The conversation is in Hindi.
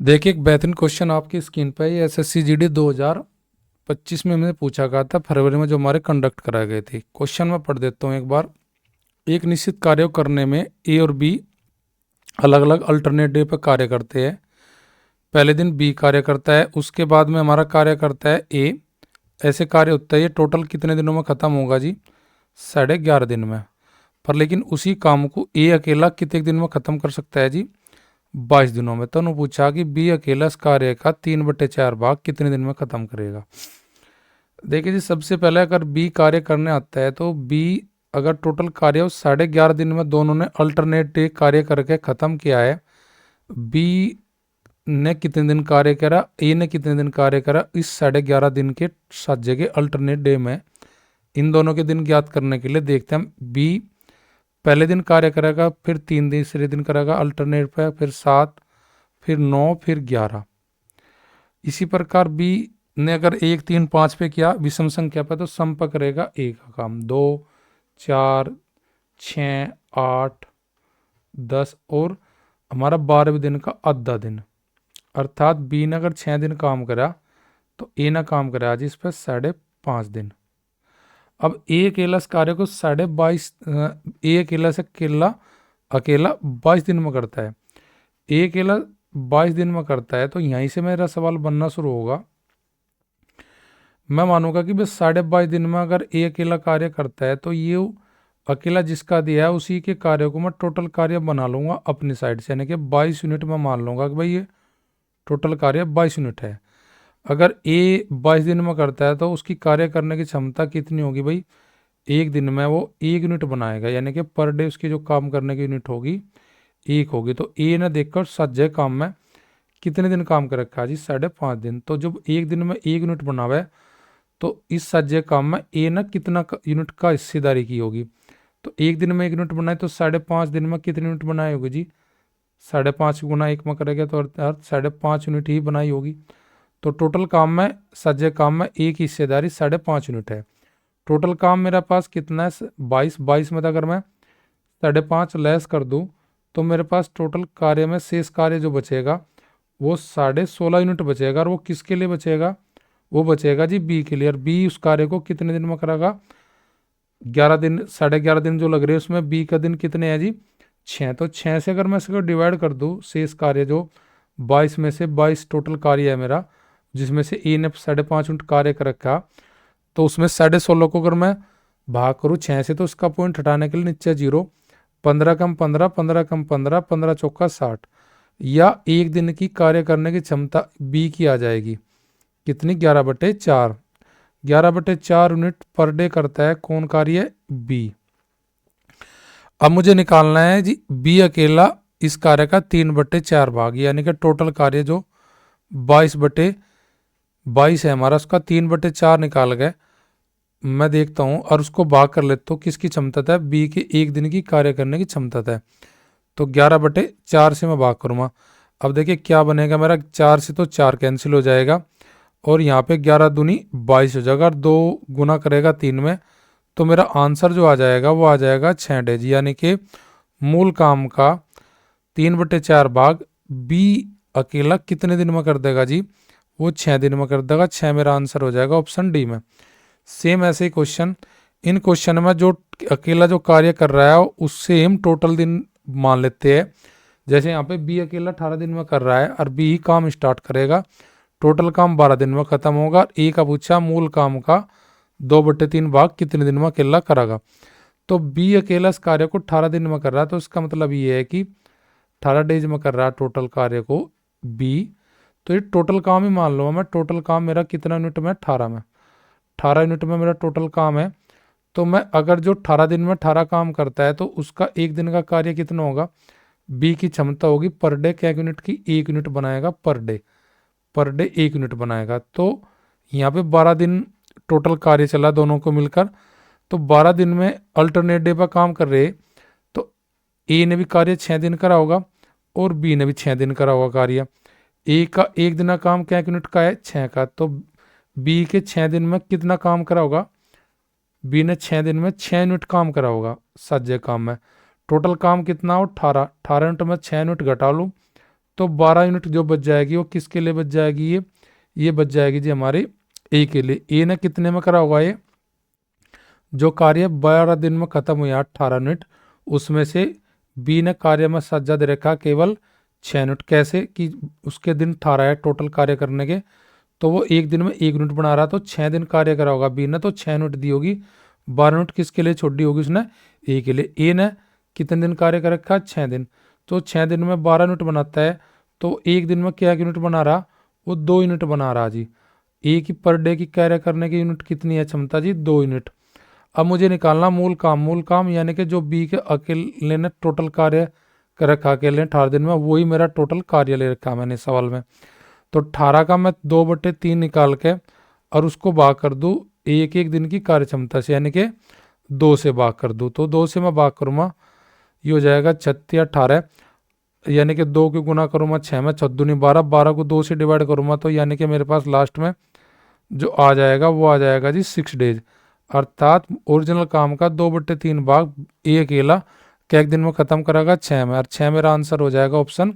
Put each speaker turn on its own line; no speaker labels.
देखिए एक बेहतरीन क्वेश्चन आपकी स्क्रीन पर है। एसएससी जीडी 2025 में हमने पूछा गया था, फरवरी में जो हमारे कंडक्ट कराए गए थे। क्वेश्चन मैं पढ़ देता हूँ एक बार। एक निश्चित कार्य को करने में ए और बी अलग अलग अल्टरनेट डे पर कार्य करते हैं। पहले दिन बी कार्य करता है, उसके बाद में हमारा कार्य करता है ए। ऐसे कार्य होता है ये टोटल कितने दिनों में ख़त्म होगा जी? 11.5 दिन में। पर लेकिन उसी काम को ए अकेला कितने दिन में ख़त्म कर सकता है जी? 22 दिनों में। तो उन्होंने पूछा कि बी अकेला इस कार्य का 3/4 भाग कितने दिन में खत्म करेगा। देखिए जी, सबसे पहले अगर बी कार्य करने आता है तो बी अगर टोटल कार्य 11.5 दिन में दोनों ने अल्टरनेट डे कार्य करके खत्म किया है। बी ने कितने दिन कार्य करा, ए ने कितने दिन कार्य करा, इस 11.5 दिन के साथ जगह अल्टरनेट डे में इन दोनों के दिन ज्ञात करने के लिए देखते हैं। बी पहले दिन कार्य करेगा, फिर 3 दूसरे दिन करेगा अल्टरनेट पे, फिर 7, फिर 9, फिर 11। इसी प्रकार बी ने अगर 1, 3, 5 पे किया विषम संख्या पे तो सम पर करेगा ए का काम। 2, 4, 6, 8, 10 और हमारा 12वें दिन का आधा दिन। अर्थात बी ने अगर 6 दिन काम करा तो ए ने काम करा आज इस पर 5.5 दिन। अब ए अकेला इस कार्य को 22.5 ए अकेला से अकेला 22 दिन में करता है। ए अकेला 22 दिन में करता है तो यहीं से मेरा सवाल बनना शुरू होगा। मैं मानूंगा कि बस 22.5 दिन में अगर ए अकेला कार्य करता है तो ये अकेला जिसका दिया है उसी के कार्य को मैं टोटल कार्य बना लूंगा अपनी साइड से, यानी कि 22 यूनिट में मान लूंगा कि भाई ये टोटल कार्य 22 यूनिट है। अगर ए 22 दिन में करता है तो उसकी कार्य करने की क्षमता कितनी होगी भाई? एक दिन में वो 1 यूनिट बनाएगा, यानी कि पर डे उसकी जो काम करने की यूनिट होगी 1 होगी। तो ए ने देखकर सज्जय काम में कितने दिन काम कर रखा है जी? 5.5 दिन। तो जब एक दिन में 1 यूनिट बनावे तो इस सज्जय काम में ए ने कितना यूनिट का हिस्सेदारी की होगी? तो एक दिन में 1 यूनिट बनाए तो 5.5 दिन में कितनी यूनिट बनाई होगी जी? 5.5 गुना 1 में करेगा तो अर्थात 5.5 यूनिट ही बनाई होगी। तो टोटल काम में सज्जय काम में एक हिस्सेदारी 5.5 यूनिट है। टोटल काम मेरे पास कितना है? 22 में तो अगर मैं 5.5 लेस कर दूं तो मेरे पास टोटल कार्य में शेष कार्य जो बचेगा वो 16.5 यूनिट बचेगा। और वो किसके लिए बचेगा? वो बचेगा जी बी के लिए। और बी उस कार्य को कितने दिन में करेगा? 11 दिन। 11.5 दिन जो लग रहे हैं उसमें बी का दिन कितने हैं जी? 6। तो 6 से अगर मैं इसको डिवाइड कर दूं, शेष कार्य जो 22 में से 22 टोटल कार्य है मेरा, जिसमें से ए ने 5.5 यूनिट कार्य कर रखा, तो उसमें 16.5 को अगर मैं भाग करूँ 6 से तो उसका पॉइंट हटाने के लिए नीचे 0, 15 कम 15, 15 कम 15, 15 चौका 60, या एक दिन की कार्य करने की क्षमता बी की आ जाएगी कितनी? 11/4। 11/4 यूनिट पर डे करता है कौन कार्य? बी। अब मुझे निकालना है जी बी अकेला इस कार्य का 3/4 भाग, यानी कि टोटल कार्य जो 22/22 है हमारा, उसका 3/4 निकाल गए। मैं देखता हूँ और उसको भाग कर लेता हूँ किसकी क्षमता है? बी के एक दिन की कार्य करने की क्षमता है। तो 11/4 से मैं भाग करूँगा। अब देखिए क्या बनेगा मेरा? 4 से तो 4 कैंसिल हो जाएगा और यहाँ पे 11 दूनी 22 हो जाएगा। और 2 गुना करेगा 3 में तो मेरा आंसर जो आ जाएगा वो आ जाएगा 6 डेज, यानी कि मूल काम का 3/4 भाग बी अकेला कितने दिन में कर देगा जी? वो 6 दिन में कर देगा। 6 मेरा आंसर हो जाएगा ऑप्शन डी में। सेम ऐसे ही क्वेश्चन, इन क्वेश्चन में जो अकेला जो कार्य कर रहा है उससे हम टोटल दिन मान लेते हैं। जैसे यहाँ पे बी अकेला 18 दिन में कर रहा है और बी ही काम स्टार्ट करेगा, टोटल काम 12 दिन में खत्म होगा। ए का पूछा मूल काम का 2/3 भाग कितने दिन में अकेला करेगा? तो बी अकेला इस कार्य को 18 दिन में कर रहा है, तो इसका मतलब ये है कि 18 डेज में कर रहा है टोटल कार्य को बी। तो ये टोटल काम ही मान लो मैं। टोटल काम मेरा कितना यूनिट में? 18 में। 18 यूनिट में मेरा टोटल काम है। तो मैं अगर जो 18 दिन में 18 काम करता है तो उसका एक दिन का कार्य कितना होगा? बी की क्षमता होगी पर डे क्या यूनिट की? 1 यूनिट बनाएगा per day. Per day 1 unit बनाएगा। तो यहाँ पे 12 दिन टोटल कार्य चला दोनों को मिलकर। तो 12 दिन में अल्टरनेट डे पर काम कर रहे तो ए ने भी कार्य 6 दिन करा होगा और बी ने भी 6 दिन करा होगा कार्य। ए का एक दिन का काम क्या यूनिट का है? 6 का। तो बी के 6 दिन में कितना काम करा होगा? बी ने 6 दिन में 6 यूनिट काम करा होगा साज्य काम में। टोटल काम कितना हो? 18। 18 यूनिट में 6 यूनिट घटा लूँ तो 12 यूनिट जो बच जाएगी वो किसके लिए बच जाएगी, ये बच जाएगी जी हमारी ए के लिए। ए ने कितने में करा होगा, ये जो कार्य 12 दिन में खत्म हुआ 18 यूनिट, उसमें से बी ने कार्य में सज्जा दे रखा केवल 6 यूनिट। कैसे कि उसके दिन 18 है टोटल कार्य करने के, तो वो एक दिन में 1 यूनिट बना रहा, तो 6 दिन कार्य करा होगा बी ने, तो 6 यूनिट दी होगी। 12 यूनिट किसके लिए छोड़ दी होगी उसने, ए के लिए। ए ने कितने दिन कार्य कर रखा, 6 दिन, तो 6 दिन में 12 यूनिट बनाता है, तो एक दिन में क्या यूनिट बना रहा, वो 2 यूनिट बना रहा जी। ए की पर डे की कार्य करने की यूनिट कितनी है क्षमता जी, 2 यूनिट। अब मुझे निकालना मूल काम यानी कि जो बी के अकेले ने टोटल कार्य कर रखा अकेले 18 दिन में, वही मेरा टोटल कार्य ले रखा मैंने सवाल में। तो 18 का मैं 2/3 निकाल के और उसको भाग कर दूँ एक एक दिन की कार्य क्षमता से, यानी कि 2 से भाग कर दूँ। तो 2 से मैं भाग करूँगा, ये हो जाएगा 36 18, यानी कि 2 को गुना करूँगा 6 में, 6 दूनी 12, 12 को 2 से डिवाइड करूँगा, तो यानी कि मेरे पास लास्ट में जो आ जाएगा वो आ जाएगा जी 6 डेज। अर्थात ओरिजिनल काम का 2/3 भाग ए अकेला क्या एक दिन में खत्म करेगा, 6 में, और 6 मेरा आंसर हो जाएगा ऑप्शन